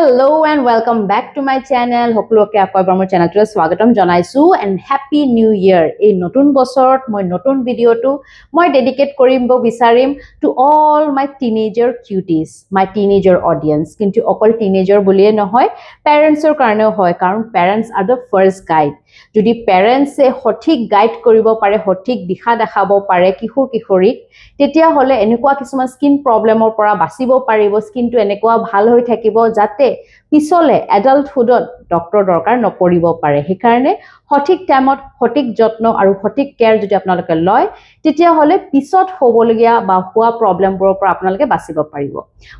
Hello and welcome back to my channel. Hokloke akoibar mor channel to swagatam janaisu and happy new year. Ei notun bosorot moi notun video tu moi dedicate korim bo bisarim to all my teenager cuties, my teenager audience. Kintu okol teenager buliye nohoy, parents or karone hoy karon parents are the first guide. Jodi parents e hothik guide koribo pare, hothik dikha dekhabo pare kihur kihorik, tetia hole enekwa kisuma skin problem or pora basibo paribo, skin to enekwa bhal hoi thakibo jate পিছলে এডাল্টহুডত doctor দৰকাৰ নপৰিব পাৰে হেকাৰণে সঠিক টাইমত সঠিক যত্ন আৰু সঠিক কেয়াৰ যদি আপোনালোকে লয় তেতিয়া হলে পিছত হ'বলগীয়া বা হোৱা প্ৰবলেমবোৰৰ পৰা আপোনালোকে বাচিব পাৰিব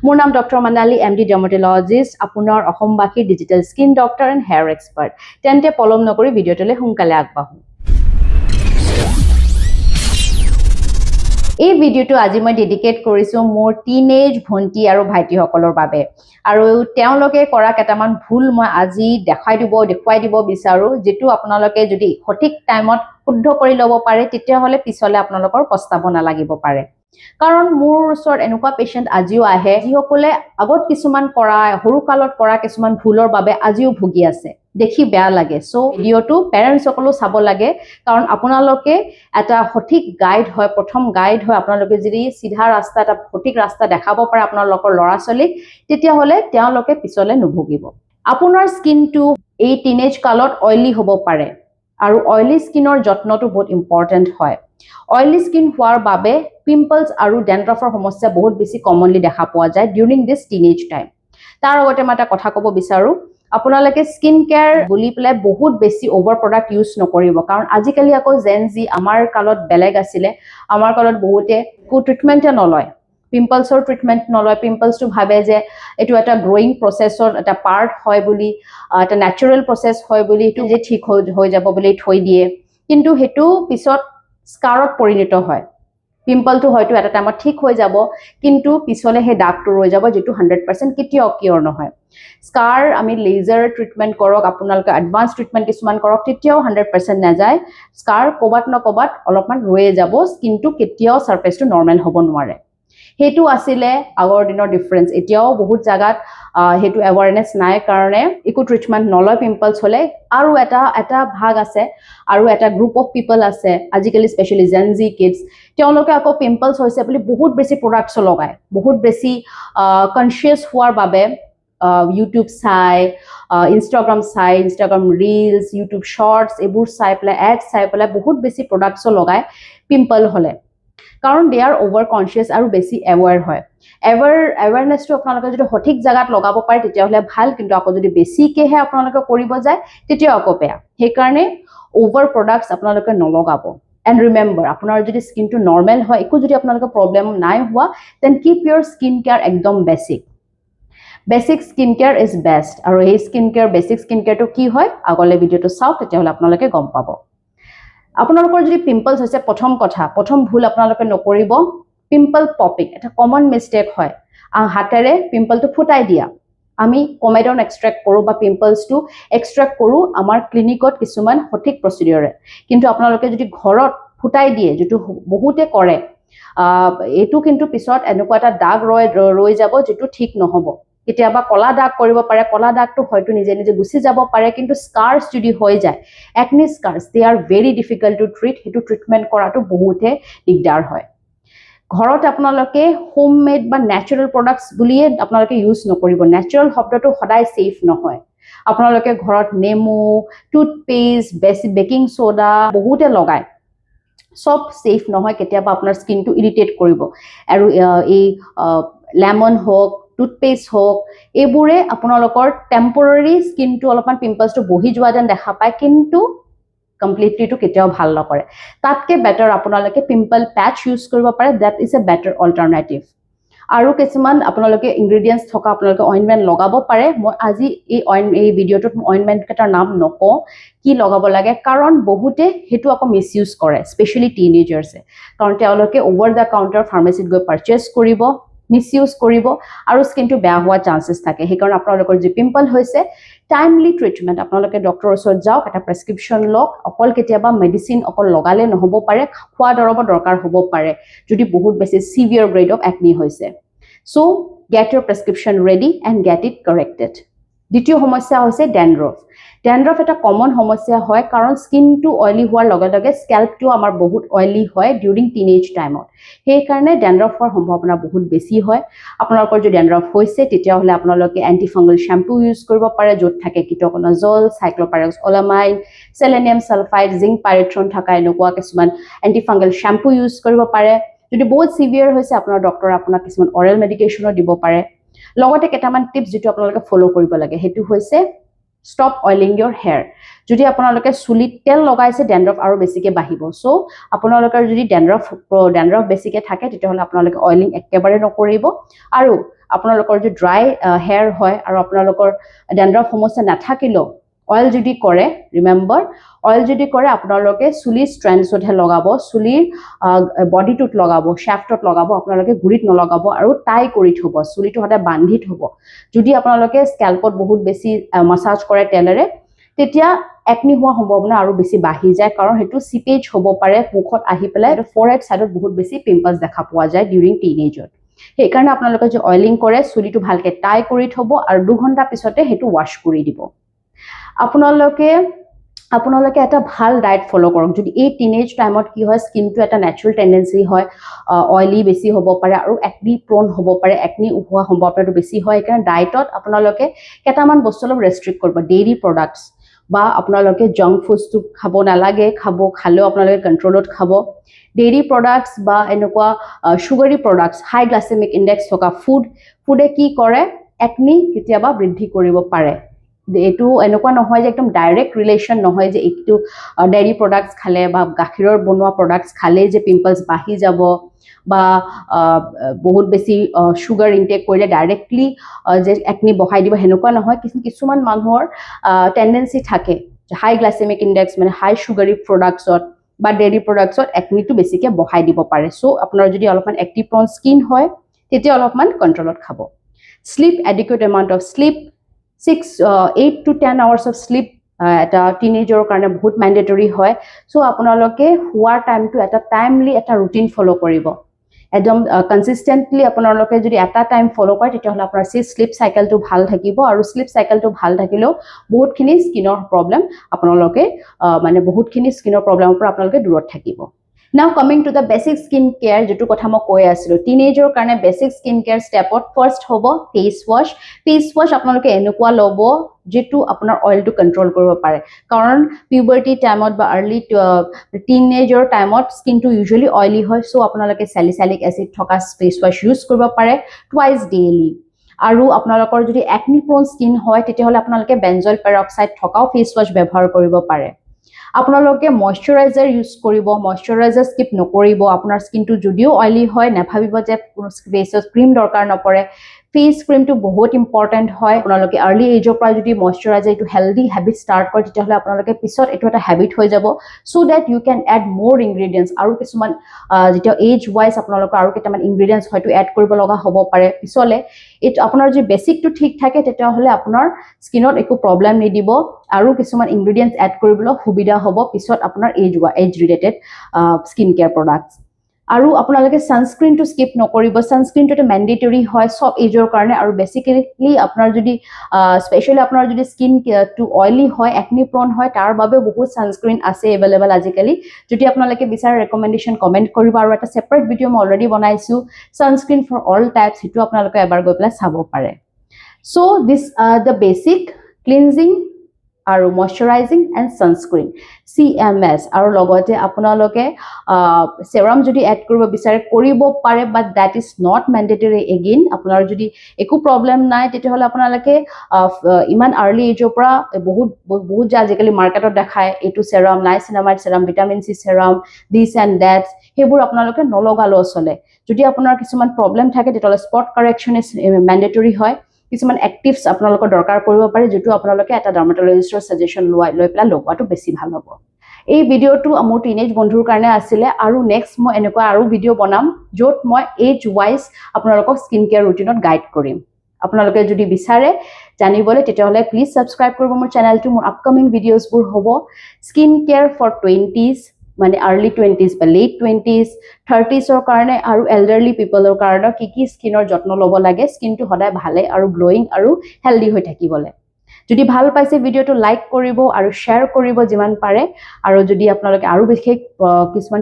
মোৰ নাম ডক্টৰ মানালী এমডি ডাৰ্মাটোলজিষ্ট আপোনাৰ অসমবাসী digital skin doctor and here expert তেন্তে পলম নকৰি ভিডিঅ'টোলৈ সোনকালে আগবাঢ়ো এই ভিডিওটো আজি মই ডেডিকেট কৰিছো মোৰ টিনেজ ভন্টি আৰু ভাইটি সকলৰ বাবে আৰু তেওঁলোকে কৰা কেটামান ভুল মই আজি দেখুৱাই দিব বিচাৰো যেটো আপোনালোকে যদি সঠিক টাইমত শুদ্ধ কৰি ল'ব পাৰে তেতিয়া হলে পিছলে আপোনালোকৰ পস্তাব নালাগিব পাৰে কাৰণ মোৰ ওচৰত এনেকুৱা পেশেন্ট আজিও আহে যিসকলে আগত কিছুমান কৰা হৰুকালত কৰা কিছুমান ভুলৰ বাবে আজিও ভুগি আছে দেখি বেয়া লাগে সো ভিডিওটো পেৰেন্টস সকলো চাব লাগে কাৰণ আপোনালোকে এটা সঠিক গাইড হয় প্ৰথম গাইড হয় আপোনালোকে যদি সিধা ৰাস্তা এটা সঠিক ৰাস্তা দেখাব পাৰে আপোনালোকৰ লৰা চলিক তেতিয়া হলে তেওঁলোকে পিছলে নুভুগিব আপোনাৰ স্কিনটো এই টিনেজ কালত অইলি হ'ব পাৰে আৰু অইলি স্কিনৰ যত্নটো বহুত ইম্পৰ্টেন্ট হয় অইলি স্কিন হোৱাৰ বাবে পিম্পলস আৰু ড্যান্ড্ৰফৰ সমস্যা বহুত বেছি কমনলি দেখা পোৱা যায় ডিউৰিং দিস টিনেজ টাইম তাৰ আগতে মই এটা কথা ক'ব বিচাৰো আপোনালোকে স্কিন কেয়াৰ বুলি প্লে বহুত বেছি ওভাৰ প্ৰডাক্ট ইউজ নকৰিব কাৰণ আজিকালি আকৌ জেনজি আমাৰ কালত বেলেগ আছিলে আমাৰ কালত বহুতে কো ট্ৰিটমেন্টে নলয় পিম্পলসৰ ট্ৰিটমেন্ট নলয় পিম্পলসটো ভাবে যে এটো এটা গ্ৰোইং প্ৰসেছৰ এটা পাৰ্ট হয় বুলি এটা ন্যাচাৰাল প্ৰসেছ হয় বুলি এটো যে ঠিক হৈ যাব বুলি থৈ দিয়ে কিন্তু হেতু পিছত স্কাৰত পৰিণত হয় পিম্পলটো হয়তো এটা টাইমত ঠিক হৈ যাব কিন্তু পিছলে হে দাগটো ৰৈ যাব যেটো 100% কিটিও কিয়ৰ নহয় স্কাৰ আমি লেজাৰ ট্ৰিটমেন্ট কৰক আপোনালোকে এডভান্স ট্ৰিটমেন্ট কিছুমান কৰক তেতিয়াও 100% না যায় স্কাৰ কোবাত ন কোবাত অলপমান ৰৈ যাব কিন্তু কেতিয়াও সাৰফেসটো নৰমাল হ'ব নোৱাৰে হেতু আছিলে আগৰ দিনৰ ডিফাৰেন্স এতিয়াও বহুত জাগাত হেতু এৱাৰনেস নাই কাৰণে ইকো ট্ৰিটমেন্ট নলয় পিম্পলস হলে আৰু এটা ভাগ আছে আৰু এটা গ্ৰুপ অফ পিপল আছে আজিকালি স্পেশালি জেনজি কিডস তেওঁলোকে আকৌ পিম্পলস হৈছে বুলি বহুত বেছি প্ৰডাক্টছ লগায় বহুত বেছি কনসিয়াস হোৱাৰ বাবে ইউটিউব চাই ইনষ্টাগ্ৰাম ৰিলস ইউটিউব শৰ্টস এবোৰ চাই পেলাই এড চাই পেলাই বহুত বেছি প্ৰডাক্টছ লগায় পিম্পল হলে কাৰণ দে আৰ ওভাৰ কনসিয়াস আৰু বেছি এৱেৰ হয় এৱেৰনেছটো আপোনালোকে যদি সঠিক জায়গাত লগাব পাৰে তেতিয়া হলে ভাল কিন্তু আকৌ যদি বেছিকেহে আপোনালোকে কৰিব যায় তেতিয়া আকৌ বেয়া সেই কাৰণে ওভাৰ প্ৰডাক্টছ আপোনালোকে নলগাব এণ্ড ৰিমেম্বাৰ আপোনাৰ যদি স্কিনটো নৰমাল হয় একো যদি আপোনালোকৰ প্ৰবলেম নাই হোৱা then keep your skin care একদম basic skin care is best আৰু এই স্কিন কেয়াৰ বেসিক স্কিন কেয়াৰটো কি হয় আগলে ভিডিওটো চাওক তেতিয়া হলে আপোনালোকে গম পাব আপোনালোকৰ যদি পিম্পলস হৈছে প্ৰথম ভুল আপোনালোকে নকৰিব পিম্পল পপিং এটা কমন মিস্টেক হয় হাতেৰে পিম্পলটো ফুটাই দিয়া আমি কমেডন এক্সট্ৰাক্ট কৰো বা পিম্পলসটো এক্সট্ৰাক্ট কৰো আমাৰ ক্লিনিকত কিছুমান সঠিক প্ৰসিডিউৰে কিন্তু আপোনালোকে যদি ঘৰত ফুটাই দিয়ে যেটো বহুতে কৰে এটো কিন্তু পিছত এনেকুৱা এটা দাগ ৰৈ যাব যেটো ঠিক নহব কেতিয়াবা কলা দাগ কৰিব পাৰে কলা দাগটো হয়তো নিজে গুছি যাব পাৰে কিন্তু স্কাৰ্স যদি হৈ যায় acne scars they are very difficult to treat হেতু ট্ৰিটমেন্ট কৰাটো বহুতে দিগদাৰ হয় ঘৰত আপোনালোকে হোমমেড বা ন্যাচাৰাল প্ৰডাক্টছ বুলিয়ে আপোনালোকে ইউজ নকৰিব ন্যাচাৰাল শব্দটো সদায় সেফ নহয় আপোনালোকে ঘৰত নেমু টুথপেষ্ট বেকিং সোডা বহুতে লগায় সব সেফ নহয় কেতিয়াবা আপোনাৰ স্কিনটো ইৰিটেট কৰিব আৰু এই লেমন হোক টুথপেষ্ট হোক এবোৰে আপোনালোকৰ টেম্পৰাৰী স্কিনটো অলপমান পিম্পলসটো বহি যোৱা যেন দেখা পায় কিন্তু কমপ্লিটলি টু কেতিয়াও ভাল নকৰে তাতকে বেটাৰ আপোনালোকে পিম্পল প্যাচ ইউজ কৰিব পাৰে that is a better alternative আৰু কিছুমান আপোনালোকে ইনগ্ৰেডিয়েন্টছ থকা আপোনালোকে অইনমেন্ট লগাব পাৰে মই আজি এই ভিডিওটোত অইনমেন্ট কেটাৰ নাম নকওঁ কি লগাব লাগে কাৰণ বহুতে হেতু আকৌ মিসইউজ কৰে স্পেশালি টিনেজাৰ্ছে কাৰণ তেওঁলোকে ওভাৰ দা কাউন্টাৰ ফাৰ্মাসীত গৈ পাৰচেজ কৰিব মিসইউজ কৰিব আৰু স্কিনটো বেয়া হোৱা চান্সেস থাকে সেই কাৰণ আপোনালোকৰ যে পিম্পল হৈছে টাইমলি ট্ৰিটমেন্ট আপোনালোকে ডক্টৰৰ ওচৰত যাওক এটা প্ৰেসক্ৰিপচন লওক অকল কেতিয়াবা মেডিসিন অকল লগালে নহব পাৰে খোৱা দৰবৰ দৰকাৰ হ'ব পাৰে যদি বহুত বেছি সিভিয়াৰ গ্ৰেড অফ একনি হৈছে so get your prescription ready and get it corrected দ্বিতীয় সমস্যা হৈছে ড্যান্ড্ৰফ ড্যান্ড্ৰফ এটা কমন সমস্যা হয় কাৰণ স্কিনটো অইলি হোৱাৰ লগে লগে স্ক্যাল্পটো আমাৰ বহুত অইলি হয় ডিউৰিং টিনেজ টাইমত সেই কাৰণে ড্যান্ড্ৰফৰ সম্ভাৱনা বহুত বেছি হয় আপোনালোকৰ যদি ড্যান্ড্ৰফ হৈছে তেতিয়া হলে আপোনালোকে এন্টি ফাংগল শ্যাম্পু ইউজ কৰিব পাৰে য'ত থাকে কিটোকোনাজল সাইক্লোপাইৰক্সঅলামাইন সেলেনিয়াম সালফাইড জিংক পাইৰেথ্ৰন থকা এনেকুৱা কিছুমান এন্টি ফাংগল শ্যাম্পু ইউজ কৰিব পাৰে যদি বহুত সিভিয়াৰ হৈছে আপোনাৰ ডক্টৰ আপোনাক কিছুমান অৰেল মেডিকেশনো দিব পাৰে লগতে কেইটামান টিপছ যেটো আপোনালোকে ফলো কৰিব লাগে হেতু হৈছে stop oiling your hair যদি আপোনালোকে চুলিত তেল লগাইছে ড্যান্ড্ৰফ আৰু বেছিকে বাঢ়িব সো আপোনালোকৰ যদি ড্যান্ড্ৰফ বেছিকে থাকে তেতিয়া হলে আপোনালোকে অইলিং একেবাৰে নকৰিব আৰু আপোনালোকৰ যদি ড্ৰাই হেয়াৰ হয় আৰু আপোনালোকৰ ড্যান্ড্ৰফ সমস্যা নাথাকিলো অইল যদি কৰে ৰিমেম্বৰ অইল যদি কৰে আপোনালোকে চুলি ষ্ট্ৰেণ্ডছতহে লগাব চুলিৰ বডিটোত লগাব শ্যাফ্টত লগাব আপোনালোকে গুৰিত নলগাব আৰু টাই কৰি থব চুলিটো হতে বান্ধি থব যদি আপোনালোকে স্ক্যাল্পত বহুত বেছি মাসাজ কৰে তেলেৰে তেতিয়া একনি হোৱা সম্ভাৱনা আৰু বেছি বাঢ়ি যায় কাৰণ হেতু সিপেজ হ'ব পাৰে মুখত আহি পেলাই ফৰহেড সাইডত বহুত বেছি পিম্পলছ দেখা পোৱা যায় ডিউৰিং টিনেজত সেই কাৰণে আপোনালোকে যে অইলিং কৰে চুলিটো ভালকে টাই কৰি থব আৰু 2 ঘণ্টা পিছতে হেতু ওয়াশ কৰি দিব আপোনালোকে এটা ভাল ডায়েট ফলো কৰক যদি এই টিনেজ টাইমত কি হয় স্কিনটো এটা ন্যাচাৰাল টেন্ডেন্সি হয় অইলি বেছি হ'ব পাৰে আৰু একনি প্ৰোন হ'ব পাৰে একনি হোৱা সম্ভাৱনাটো বেছি হয় কাৰণ ডায়েটত আপোনালোকে কেটামান বস্তু অলপ ৰেষ্ট্ৰিক্ট কৰিব ডেইৰী প্ৰডাক্টস বা আপোনালোকে জঙ্ক ফুডটো খাব নালাগে খালেও আপোনালোকে কন্ট্ৰোলত খাব ডেইৰী প্ৰডাক্টস বা এনেকুৱা সুগাৰী প্ৰডাক্টস হাই গ্লাইসেমিক ইনডেক্স থকা ফুডে কি কৰে একনি কেতিয়াবা বৃদ্ধি কৰিব পাৰে এটো এনেকুৱা নহয় যে একদম ডাইৰেক্ট ৰিলেশন নহয় যে একটু ডেইৰী প্ৰডাক্টস খালে বা গাখীৰৰ বনোৱা প্ৰডাক্টস খালে যে পিম্পলছ বাঢ়ি যাব বা বহুত বেছি সুগাৰ ইনটেক কৰিলে ডাইৰেক্টলি যে একনি বহাই দিব হেনেকুৱা নহয় কিছুমান মানুহৰ টেন্ডেন্সি থাকে হাই গ্লাইসেমিক ইনডেক্স মানে হাই সুগাৰী প্ৰডাক্টছত বা ডেইৰী প্ৰডাক্টছত একনিটো বেছিকে বহাই দিব পাৰে সো আপোনাৰ যদি অলপমান এক্টিভ প্ৰন স্কিন হয় তেতিয়া অলপমান কন্ট্ৰোলত খাব sleep adequate amount of sleep 8 to 10 hours of sleep এটা টিনেজৰ কাৰণে বহুত ম্যান্ডেটৰি হয় সো আপোনালোকে হোৱাৰ টাইমটো এটা টাইমলি এটা ৰুটিন ফলো কৰিব একদম কনসিস্টেন্টলি আপোনালোকে যদি এটা টাইম ফলো কৰে তেতিয়া হলে আপোনাৰ স্লিপ সাইকেলটো ভাল থাকিব আৰু স্লিপ সাইকেলটো ভাল থাকিলেও বহুতখিনি স্কিনৰ প্ৰবলেম আপোনালোকে মানে বহুতখিনি স্কিনৰ প্ৰবলেমৰ পৰা আপোনালোকে দূৰত থাকিব Now coming to the basic skin care যেটো কথা মই কৈ আছিলো টিনেজৰ কাৰণে basic skin care stepত first হ'ব face wash আপোনালোকে এনেকুৱা লব যেটো আপোনাৰ অইলটো কন্ট্ৰোল কৰিব পাৰে কাৰণ পিউবাৰ্টি টাইমত বা আৰ্লি টিনেজৰ টাইমত স্কিনটো ইউজুৱেলি অইলি হয় সো আপোনালোকে স্যালিসাইলিক এসিড থকা face wash ইউজ কৰিব পাৰে টুৱাইস ডেইলি আৰু আপোনালোকৰ যদি একনি প্ৰোন স্কিন হয় তেতিয়া হলে আপোনালোকে বেনজল পেৰক্সাইড থকাও face wash ব্যৱহাৰ কৰিব পাৰে আপোনালোকে ময়শ্চাৰাইজাৰ ইউজ কৰিব ময়শ্চাৰাইজাৰ স্কিপ নকৰিব আপোনাৰ স্কিনটো যদিও অইলি হয় নাভাবিব যে ফেচত ক্ৰীম দৰকাৰ নপৰে ফেস ক্ৰীমটো বহুত ইম্পৰ্টেন্ট হয় আপোনালোকে আৰ্লি এজৰ পৰা যদি ময়শ্চাৰাইজাৰ এটো হেলদি হ্যাবিট স্টাৰ্ট কৰে তেতিয়া হলে আপোনালোকে পিছত এটো এটা হ্যাবিট হৈ যাব so that you can add more ingredients আৰু কিছুমান যেটা এজ ওয়াইজ আপোনালোকৰ আৰু কেইটামান ইনগ্ৰেডিয়েন্টস হয়তো এড কৰিব লগা হ'ব পাৰে পিছলে আপোনাৰ যদি বেসিকটো ঠিক থাকে তেতিয়া হলে আপোনাৰ স্কিনত একো প্ৰবলেম নিদিব আৰু কিছুমান ইনগ্ৰেডিয়েন্টস এড কৰিবলৈ সুবিধা হ'ব পিছত আপোনাৰ এজ ৰিলেটেড স্কিন কেয়াৰ প্ৰডাক্টস আৰু আপোনালোকে সানস্ক্ৰিনটো স্কিপ নকৰিব সানস্ক্ৰিনটো এটা ম্যান্ডেটৰি হয় সব এজৰ কাৰণে আৰু বেসিক্যালি আপোনাৰ যদি স্পেশালি আপোনাৰ যদি স্কিন টু অইলি হয় একনি প্ৰোন হয় তাৰ বাবে বহুত সানস্ক্ৰিন আছে अवेलेबल আজিকালি যদি আপোনালোকে বিচাৰে ৰেকমেন্ডেশন কমেন্ট কৰিব আৰু এটা সেপাৰেট ভিডিও মই অলৰেডি বনাইছো সানস্ক্ৰিন ফৰ অল টাইপস হিটো আপোনালোকে এবাৰ গৈ পেলাই চাব পাৰে so this the basic cleansing আৰু ময়শ্চাৰাইজিং এণ্ড সানস্ক্ৰিন CMS আৰু লগতে আপোনালোকে সেৰাম যদি এড কৰিব বিচাৰে কৰিব পাৰে বাট দ্যাট ইজ নট ম্যান্ডেটৰি এগেইন আপোনাৰ যদি একো প্ৰবলেম নাই তেতিয়া হলে আপোনালোকে ইমান আৰ্লি এজৰ পৰা বহুত যে আজিকালি মাৰ্কেটত দেখায় এটো serum niacinamide serum vitamin C serum this and that হেবোৰ আপোনালোকে নলগালো চলে যদি আপোনাৰ কিছুমান প্ৰবলেম থাকে তেতিয়া স্পট কাৰেকচন ইজ ম্যান্ডেটৰি হয় কিছুমান এক্টিভস আপোনালোকৰ দৰকাৰ পৰিব পাৰে যেটো আপোনালোকে এটা ডাৰ্মাটোলজিষ্টৰ সাজেশন লৈ পেলা লগোৱাটো বেছি ভাল হ'ব এই ভিডিওটো মোৰ টিনেজ বন্ধুৰ কাৰণে আছিল আৰু নেক্সট মই এনেকুৱা আৰু ভিডিও বনাম য'ত মই এজ ওয়াইজ আপোনালোকক স্কিন কেয়াৰ ৰুটিনত গাইড কৰিম আপোনালোকে যদি বিচাৰে জানিবলৈ তেতিয়া হলে প্লিজ সাবস্ক্ৰাইব কৰিব মোৰ চেনেলটো মোৰ আপকামিং ভিডিওছবোৰ হ'ব স্কিন কেয়াৰ ফৰ 20s মানে আৰ্লি 20s বা লেট 20s 30s ৰ কাৰণে আৰু এল্ডাৰলি পিপলৰ কাৰণে কি স্কিনৰ যত্ন ল'ব লাগে স্কিনটো সদায় ভালে আৰু গ্লোইং আৰু হেলদি হৈ থাকিবলৈ যদি ভাল পাইছে ভিডিওটো লাইক কৰিব আৰু শ্বেয়াৰ কৰিব যিমান পাৰে আৰু যদি আপোনালোকে আৰু বিশেষ কিছুমান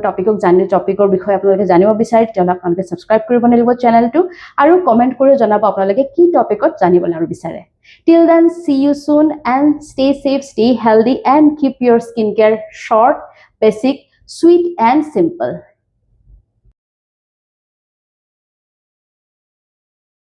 টপিকৰ বিষয়ে আপোনালোকে জানিব বিচাৰে তেতিয়াহ'লে আপোনালোকে সাবস্ক্ৰাইব কৰিব লাগিব চেনেলটো আৰু কমেন্ট কৰি জনাব আপোনালোকে কি টপিকত জানিবলৈ আৰু বিচাৰে till then see you soon and stay safe stay healthy and keep your skincare short basic sweet and simple